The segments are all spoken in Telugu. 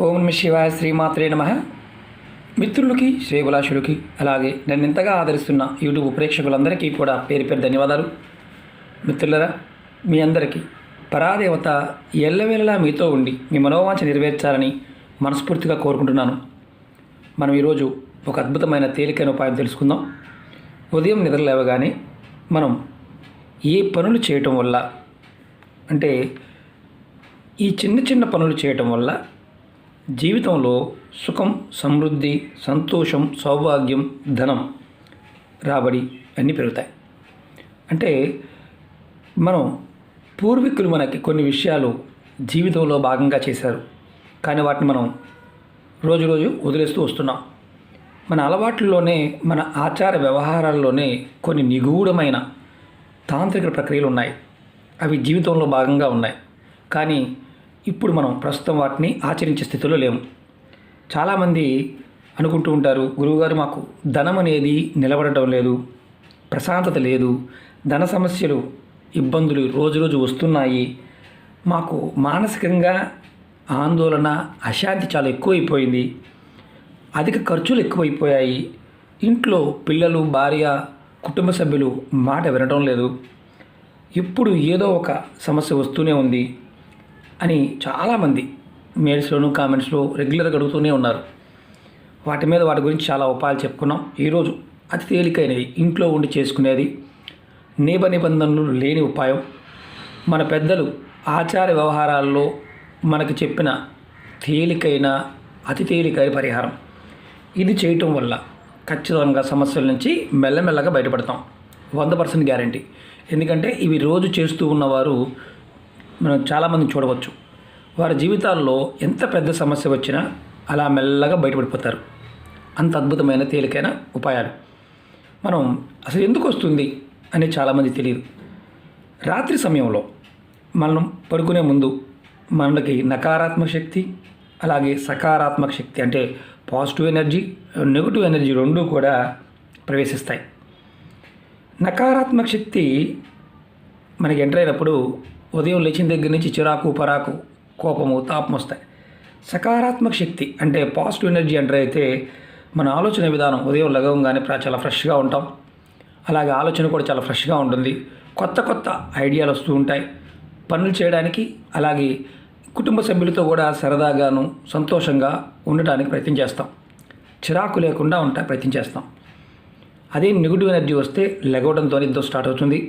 ఓం నమ శివాయ, శ్రీమాత్రే నమః. మిత్రులకి, శ్రేభిలాషులకి, అలాగే నన్ను ఇంతగా ఆదరిస్తున్న యూట్యూబ్ ప్రేక్షకులందరికీ కూడా పేరు పేరు ధన్యవాదాలు. మిత్రులరా, మీ అందరికీ పరాదేవత ఎల్లవేళలా మీతో ఉండి మీ మనోవాంఛ నెరవేర్చాలని మనస్ఫూర్తిగా కోరుకుంటున్నాను. మనం ఈరోజు ఒక అద్భుతమైన తేలికైన ఉపాయం తెలుసుకుందాం. ఉదయం నిద్ర లేవగానే మనం ఏ పనులు చేయటం వల్ల, అంటే ఈ చిన్న చిన్న పనులు చేయటం వల్ల జీవితంలో సుఖం, సమృద్ధి, సంతోషం, సౌభాగ్యం, ధనం, రాబడి అన్నీ పెరుగుతాయి. అంటే మనం పూర్వీకులు మనకి కొన్ని విషయాలు జీవితంలో భాగంగా చేశారు, కానీ వాటిని మనం రోజు రోజు వదిలేస్తూ వస్తున్నాం. మన అలవాట్లలోనే, మన ఆచార వ్యవహారాల్లోనే కొన్ని నిగూఢమైన తాంత్రిక ప్రక్రియలు ఉన్నాయి. అవి జీవితంలో భాగంగా ఉన్నాయి, కానీ ఇప్పుడు మనం ప్రస్తుతం వాటిని ఆచరించే స్థితిలో లేము. చాలామంది అనుకుంటూ ఉంటారు, గురువుగారు మాకు ధనం అనేది నిలబడటం లేదు, ప్రశాంతత లేదు, ధన సమస్యలు, ఇబ్బందులు రోజు రోజు వస్తున్నాయి, మాకు మానసికంగా ఆందోళన, అశాంతి చాలా ఎక్కువైపోయింది, అధిక ఖర్చులు ఎక్కువైపోయాయి, ఇంట్లో పిల్లలు, భార్య, కుటుంబ సభ్యులు మాట వినడం లేదు, ఎప్పుడు ఏదో ఒక సమస్య వస్తూనే ఉంది అని చాలామంది మెయిల్స్లోను, కామెంట్స్లో రెగ్యులర్గా అడుగుతూనే ఉన్నారు. వాటి గురించి చాలా ఉపాయాలు చెప్పుకున్నాం. ఈరోజు అతి తేలికైనది, ఇంట్లో ఉండి చేసుకునేది, నిబంధనలు లేని ఉపాయం, మన పెద్దలు ఆచార వ్యవహారాల్లో మనకు చెప్పిన తేలికైన, అతి తేలికైన పరిహారం. ఇది చేయటం వల్ల ఖచ్చితంగా సమస్యల నుంచి మెల్లమెల్లగా బయటపడతాం. 100% గ్యారంటీ. ఎందుకంటే ఇవి రోజు చేస్తూ ఉన్నవారు మనం చాలామందిని చూడవచ్చు. వారి జీవితాల్లో ఎంత పెద్ద సమస్య వచ్చినా అలా మెల్లగా బయటపడిపోతారు. అంత అద్భుతమైన తేలికైన ఉపాయాలు. మనం అసలు ఎందుకు వస్తుంది అని చాలామంది తెలియదు. రాత్రి సమయంలో మనం పడుకునే ముందు మనకి నకారాత్మక శక్తి, అలాగే సకారాత్మక శక్తి, అంటే పాజిటివ్ ఎనర్జీ, నెగిటివ్ ఎనర్జీ రెండూ కూడా ప్రవేశిస్తాయి. నకారాత్మక శక్తి మనకి ఎంటర్ అయినప్పుడు ఉదయం లేచిన దగ్గర నుంచి చిరాకు, పరాకు, కోపము, తాపం వస్తాయి. సకారాత్మక శక్తి అంటే పాజిటివ్ ఎనర్జీ ఎంటర్ అయితే మన ఆలోచన విధానం ఉదయం లగవంగానే చాలా ఫ్రెష్గా ఉంటాం. అలాగే ఆలోచన కూడా చాలా ఫ్రెష్గా ఉంటుంది. కొత్త కొత్త ఐడియాలు వస్తూ ఉంటాయి పనులు చేయడానికి. అలాగే కుటుంబ సభ్యులతో కూడా సరదాగాను, సంతోషంగా ఉండటానికి ప్రయత్నం చేస్తాం. చిరాకు లేకుండా ప్రయత్నం చేస్తాం. అదే నెగిటివ్ ఎనర్జీ వస్తే లెగవడంతో యుద్ధం స్టార్ట్ అవుతుంది.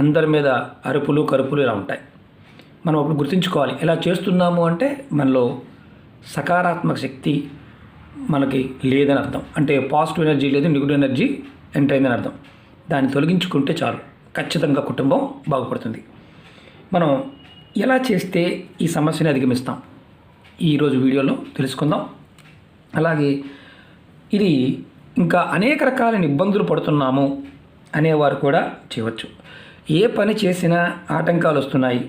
అందరి మీద అరుపులు, కరుపులు ఇలా ఉంటాయి. మనం అప్పుడు గుర్తుంచుకోవాలి, ఇలా చేస్తున్నాము అంటే మనలో సకారాత్మక శక్తి మనకి లేదని అర్థం. అంటే పాజిటివ్ ఎనర్జీ లేదు, నెగిటివ్ ఎనర్జీ ఎంటర్ అయిందని అర్థం. దాన్ని తొలగించుకుంటే చాలు, ఖచ్చితంగా కుటుంబం బాగుపడుతుంది. మనం ఎలా చేస్తే ఈ సమస్యని అధిగమిస్తాం ఈరోజు వీడియోలో తెలుసుకుందాం. అలాగే ఇది ఇంకా అనేక రకాలైన ఇబ్బందులు పడుతున్నాము అనేవారు కూడా చేయవచ్చు. ఏ పని చేసినా ఆటంకాలు వస్తున్నాయి,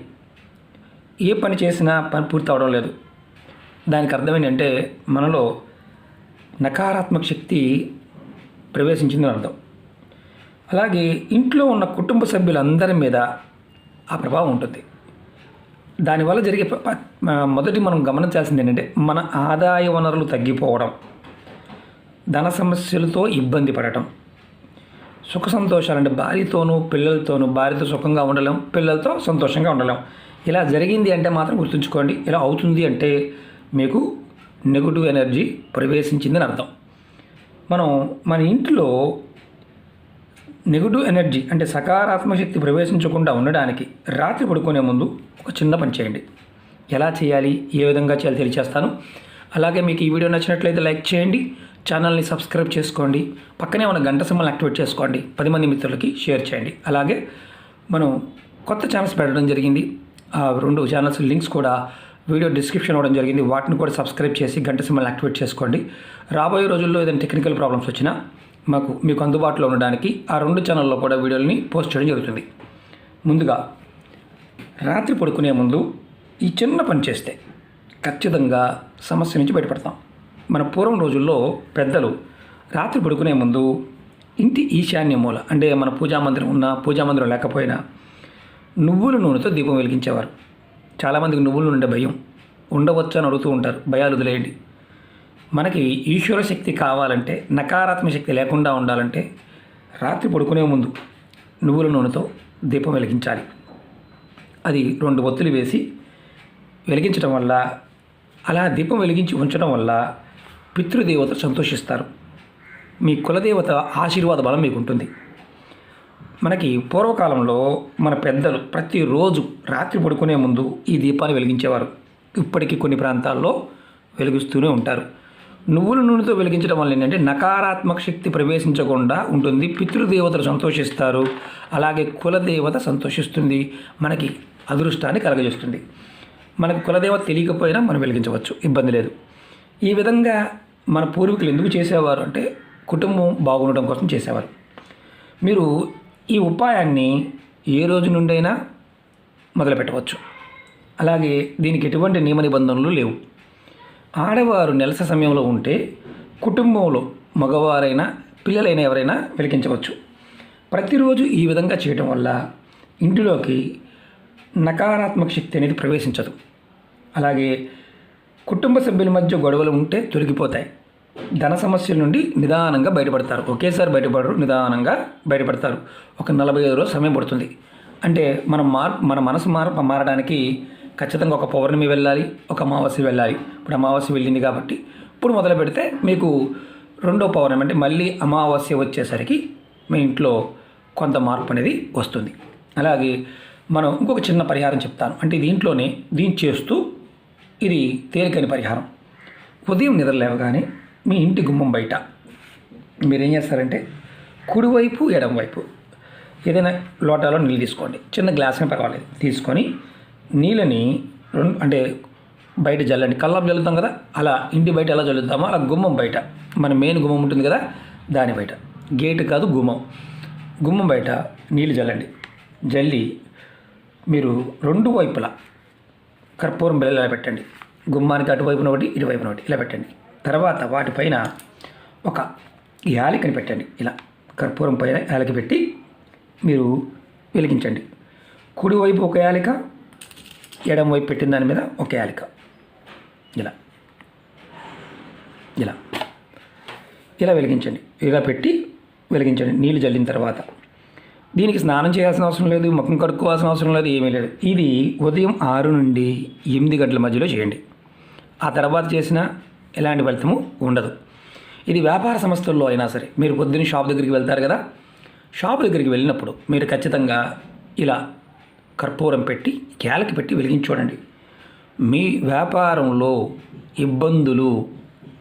ఏ పని చేసినా పని పూర్తి అవడం లేదు. దానికి అర్థం ఏంటంటే మనలో నకారాత్మక శక్తి ప్రవేశించిందని అర్థం. అలాగే ఇంట్లో ఉన్న కుటుంబ సభ్యులందరి మీద ఆ ప్రభావం ఉంటుంది. దానివల్ల జరిగే మొదటి మనం గమనించాల్సింది ఏంటంటే మన ఆదాయ వనరులు తగ్గిపోవడం, ధన సమస్యలతో ఇబ్బంది పడటం, సుఖ సంతోషాలు, అంటే భార్యతోనూ పిల్లలతోనూ, భార్యతో సుఖంగా ఉండలేం, పిల్లలతో సంతోషంగా ఉండలేం. ఇలా జరిగింది అంటే మాత్రం గుర్తుంచుకోండి, ఇలా అవుతుంది అంటే మీకు నెగిటివ్ ఎనర్జీ ప్రవేశించిందని అర్థం. మన ఇంట్లో నెగిటివ్ ఎనర్జీ అంటే సకారాత్మక శక్తి ప్రవేశించకుండా ఉండడానికి రాత్రి పడుకునే ముందు ఒక చిన్న పని చేయండి. ఎలా చేయాలి, ఏ విధంగా చేయాలి తెలియచేస్తాను. అలాగే మీకు ఈ వీడియో నచ్చినట్లయితే లైక్ చేయండి, ఛానల్ని సబ్స్క్రైబ్ చేసుకోండి, పక్కనే ఉన్న గంట సింబల్ని యాక్టివేట్ చేసుకోండి, 10 మంది మిత్రులకి షేర్ చేయండి. అలాగే మనం కొత్త ఛానల్స్ పెట్టడం జరిగింది. ఆ 2 ఛానల్స్ లింక్స్ కూడా వీడియో డిస్క్రిప్షన్ ఇవ్వడం జరిగింది. వాటిని కూడా సబ్స్క్రైబ్ చేసి గంట సింబల్ని యాక్టివేట్ చేసుకోండి. రాబోయే రోజుల్లో ఏదైనా టెక్నికల్ ప్రాబ్లమ్స్ వచ్చినా మీకు అందుబాటులో ఉండడానికి ఆ 2 ఛానల్లో కూడా వీడియోని పోస్ట్ చేయడం జరుగుతుంది. ముందుగా రాత్రి పడుకునే ముందు ఈ చిన్న పని చేస్తే ఖచ్చితంగా సమస్య నుంచి బయటపడతాం. మన పూర్వం రోజుల్లో పెద్దలు రాత్రి పడుకునే ముందు ఇంటి ఈశాన్య మూల, అంటే మన పూజామందిరం ఉన్నా, పూజామందిరం లేకపోయినా నువ్వుల నూనెతో దీపం వెలిగించేవారు. చాలామందికి నువ్వుల నూనె భయం, ఉండవచ్చు అని అడుగుతూ ఉంటారు. భయాలు వదిలేయండి. మనకి ఈశ్వర శక్తి కావాలంటే, నకారాత్మక శక్తి లేకుండా ఉండాలంటే రాత్రి పడుకునే ముందు నువ్వుల నూనెతో దీపం వెలిగించాలి. అది 2 ఒత్తులు వేసి వెలిగించడం వల్ల, అలా దీపం వెలిగించి ఉంచడం వల్ల పితృదేవత సంతోషిస్తారు. మీ కులదేవత ఆశీర్వాద బలం మీకు ఉంటుంది. మనకి పూర్వకాలంలో మన పెద్దలు ప్రతిరోజు రాత్రి పడుకునే ముందు ఈ దీపాన్ని వెలిగించేవారు. ఇప్పటికీ కొన్ని ప్రాంతాల్లో వెలిగిస్తూనే ఉంటారు. నువ్వుల నూనెతో వెలిగించడం వల్ల ఏంటంటే నకారాత్మక శక్తి ప్రవేశించకుండా ఉంటుంది. పితృదేవతలు సంతోషిస్తారు. అలాగే కులదేవత సంతోషిస్తుంది. మనకి అదృష్టాన్ని కలగజేస్తుంది. మనకు కులదేవత తెలియకపోయినా మనం వెలిగించవచ్చు, ఇబ్బంది లేదు. ఈ విధంగా మన పూర్వీకులు ఎందుకు చేసేవారు అంటే కుటుంబం బాగుండడం కోసం చేసేవారు. మీరు ఈ ఉపాయాన్ని ఏ రోజు నుండైనా మొదలుపెట్టవచ్చు. అలాగే దీనికి ఎటువంటి నియమ నిబంధనలు లేవు. ఆడవారు నెలస సమయంలో ఉంటే కుటుంబంలో మగవారైనా పిల్లలైనా ఎవరైనా వెలిగించవచ్చు. ప్రతిరోజు ఈ విధంగా చేయటం వల్ల ఇంటిలోకి నకారాత్మక శక్తి అనేది ప్రవేశించదు. అలాగే కుటుంబ సభ్యుల మధ్య గొడవలు ఉంటే తొలగిపోతాయి. ధన సమస్యల నుండి నిదానంగా బయటపడతారు. ఒకేసారి బయటపడరు, నిదానంగా బయటపడతారు. ఒక 45 రోజులు సమయం పడుతుంది. అంటే మన మనసు మారడానికి ఖచ్చితంగా ఒక పౌర్ణమి వెళ్ళాలి, ఒక అమావాస్య వెళ్ళాలి. ఇప్పుడు అమావాస్య వెళ్ళింది కాబట్టి ఇప్పుడు మొదలు పెడితే మీకు 2వ పౌర్ణమి అంటే మళ్ళీ అమావాస్య వచ్చేసరికి మీ ఇంట్లో కొంత మార్పు అనేది వస్తుంది. అలాగే మనం ఇంకొక చిన్న పరిహారం చెప్తాను. అంటే దీంట్లోనే దీన్ని చేస్తూ ఇది తేలికైన పరిహారం. ఉదయం నిద్ర లేవగానే మీ ఇంటి గుమ్మం బయట మీరేం చేస్తారంటే కుడివైపు ఎడమవైపు ఏదైనా లోటాలో నీళ్ళు తీసుకోండి. చిన్న గ్లాస్ని పర్వాలేదు, తీసుకొని నీళ్ళని అంటే బయట జల్లండి. కల్లాపు జల్లుతాం కదా, అలా ఇంటి బయట ఎలా జల్లుతామో అలా గుమ్మం బయట, మన మెయిన్ గుమ్మం ఉంటుంది కదా దాని బయట, గేటు కాదు గుమ్మం బయట నీళ్ళు జల్లండి. జల్లి మీరు 2 వైపులా కర్పూరం బిళ్ళలు ఇలా పెట్టండి. గుమ్మానికి అటువైపున ఒకటి, ఇటువైపున ఒకటి ఇలా పెట్టండి. తర్వాత వాటిపైన ఒక యాలకని పెట్టండి. ఇలా కర్పూరం పైన యాలకి పెట్టి మీరు వెలిగించండి. కుడివైపు ఒక యాలిక, ఎడమ వైపు పెట్టిన దాని మీద ఒక యాలిక. ఇలా ఇలా ఇలా వెలిగించండి. ఇలా పెట్టి వెలిగించండి. నీళ్ళు జల్లిన తర్వాత దీనికి స్నానం చేయాల్సిన అవసరం లేదు, ముఖం కడుక్కోవాల్సిన అవసరం లేదు, ఏమీ లేదు. ఇది ఉదయం 6 నుండి 8 గంటల మధ్యలో చేయండి. ఆ తర్వాత చేసినా ఎలాంటి ఫలితము ఉండదు. ఇది వ్యాపార సంస్థల్లో అయినా సరే, మీరు పొద్దున్న షాప్ దగ్గరికి వెళ్తారు కదా, షాప్ దగ్గరికి వెళ్ళినప్పుడు మీరు ఖచ్చితంగా ఇలా కర్పూరం పెట్టి క్యాలకి పెట్టి వెలిగించి చూడండి. మీ వ్యాపారంలో ఇబ్బందులు,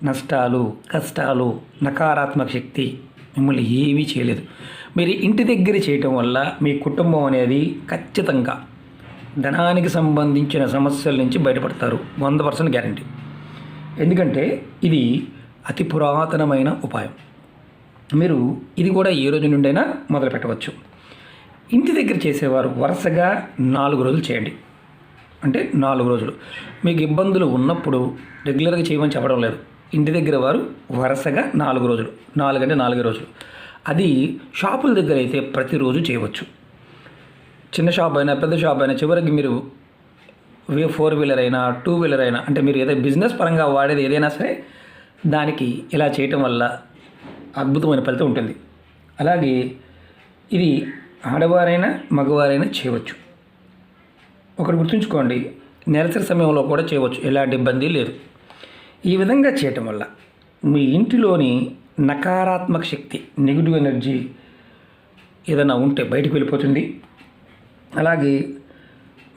నష్టాలు, కష్టాలు, నకారాత్మక శక్తి మిమ్మల్ని ఏమీ చేయలేదు. మీరు ఇంటి దగ్గర చేయటం వల్ల మీ కుటుంబం అనేది ఖచ్చితంగా ధనానికి సంబంధించిన సమస్యల నుంచి బయటపడతారు. 100% గ్యారంటీ. ఎందుకంటే ఇది అతి పురాతనమైన ఉపాయం. మీరు ఇది కూడా ఏ రోజు నుండైనా మొదలు పెట్టవచ్చు. ఇంటి దగ్గర చేసేవారు వరుసగా 4 రోజులు చేయండి. అంటే 4 రోజులు మీకు ఇబ్బందులు ఉన్నప్పుడు రెగ్యులర్గా చేయమని చెప్పడం లేదు. ఇంటి దగ్గర వారు వరుసగా 4 రోజులు, 4 అంటే 4 రోజులు. అది షాపుల దగ్గర అయితే ప్రతిరోజు చేయవచ్చు. చిన్న షాప్ అయినా పెద్ద షాప్ అయినా చివరికి మీరు 4 వీలర్ అయినా 2 వీలర్ అయినా, అంటే మీరు ఏదైనా బిజినెస్ పరంగా వాడేది ఏదైనా సరే దానికి ఇలా చేయటం వల్ల అద్భుతమైన ఫలితం ఉంటుంది. అలాగే ఇది ఆడవారైనా మగవారైనా చేయవచ్చు. ఒకటి గుర్తుంచుకోండి, నెలసరి సమయంలో కూడా చేయవచ్చు, ఎలాంటి ఇబ్బంది లేదు. ఈ విధంగా చేయటం వల్ల మీ ఇంటిలోని నకారాత్మక శక్తి, నెగిటివ్ ఎనర్జీ ఏదైనా ఉంటే బయటకు వెళ్ళిపోతుంది. అలాగే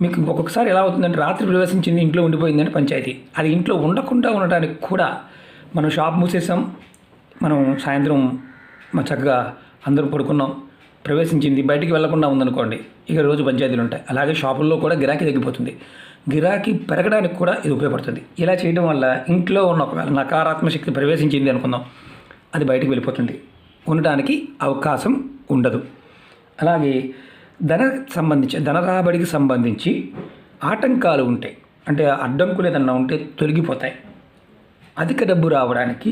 మీకు ఒక్కొక్కసారి ఎలా అవుతుందంటే రాత్రి ప్రవేశించింది ఇంట్లో ఉండిపోయిందంటే పంచాయతీ. అది ఇంట్లో ఉండకుండా ఉండటానికి కూడా మనం షాప్ మూసేసాం, మనం సాయంత్రం చక్కగా అందరం పడుకున్నాం, ప్రవేశించింది బయటికి వెళ్లకుండా ఉందనుకోండి, ఇక రోజు పంచాయతీలు ఉంటాయి. అలాగే షాపుల్లో కూడా గిరాకీ తగ్గిపోతుంది. గిరాకీ పెరగడానికి కూడా ఇది ఉపయోగపడుతుంది. ఇలా చేయడం వల్ల ఇంట్లో ఉన్న ఒకవేళ నకారాత్మక శక్తి ప్రవేశించింది అనుకుందాం, అది బయటికి వెళ్ళిపోతుంది, ఉండటానికి అవకాశం ఉండదు. అలాగే ధన రాబడికి సంబంధించి ఆటంకాలు ఉంటాయి, అంటే అడ్డంకులు ఏదన్నా ఉంటే తొలగిపోతాయి. అధిక డబ్బు రావడానికి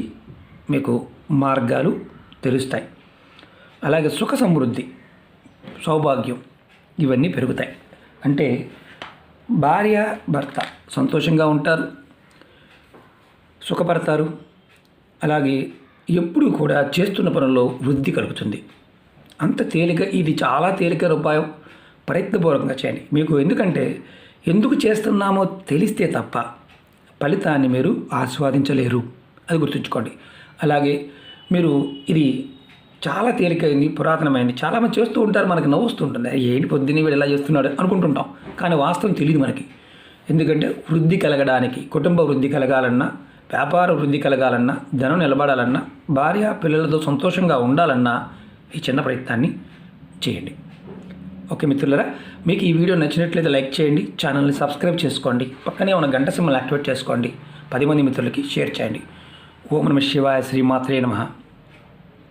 మీకు మార్గాలు తెలుస్తాయి. అలాగే సుఖ సమృద్ధి, సౌభాగ్యం ఇవన్నీ పెరుగుతాయి. అంటే భార్య భర్త సంతోషంగా ఉంటారు, సుఖపడతారు. అలాగే ఎప్పుడూ కూడా చేస్తున్న పనుల్లో వృద్ధి కలుగుతుంది. అంత తేలిక, ఇది చాలా తేలికైన ఉపాయం. ప్రయత్నపూర్వకంగా చేయండి. మీకు ఎందుకు చేస్తున్నామో తెలిస్తే తప్ప ఫలితాన్ని మీరు ఆస్వాదించలేరు, అది గుర్తుంచుకోండి. అలాగే మీరు ఇది చాలా తేలికైంది, పురాతనమైంది. చాలామంది చేస్తూ ఉంటారు, మనకి నవ్వుస్తూ ఉంటుంది. ఏంటి పొద్దున్నే వీడు ఇలా చేస్తున్నాడు అనుకుంటుంటాం, కానీ వాస్తవం తెలియదు మనకి. ఎందుకంటే వృద్ధి కలగడానికి, కుటుంబ వృద్ధి కలగాలన్నా, వ్యాపార వృద్ధి కలగాలన్నా, ధనం నిలబడాలన్నా, భార్య పిల్లలతో సంతోషంగా ఉండాలన్నా ఈ చిన్న ప్రయత్నాన్ని చేయండి. ఓకే మిత్రులారా, మీకు ఈ వీడియో నచ్చినట్లయితే లైక్ చేయండి, ఛానల్ని సబ్స్క్రైబ్ చేసుకోండి, పక్కనే ఉన్న గంట సింబల్ యాక్టివేట్ చేసుకోండి, 10 మంది మిత్రులకి షేర్ చేయండి. ఓం నమః శివాయ, శ్రీమాత్రే నమః.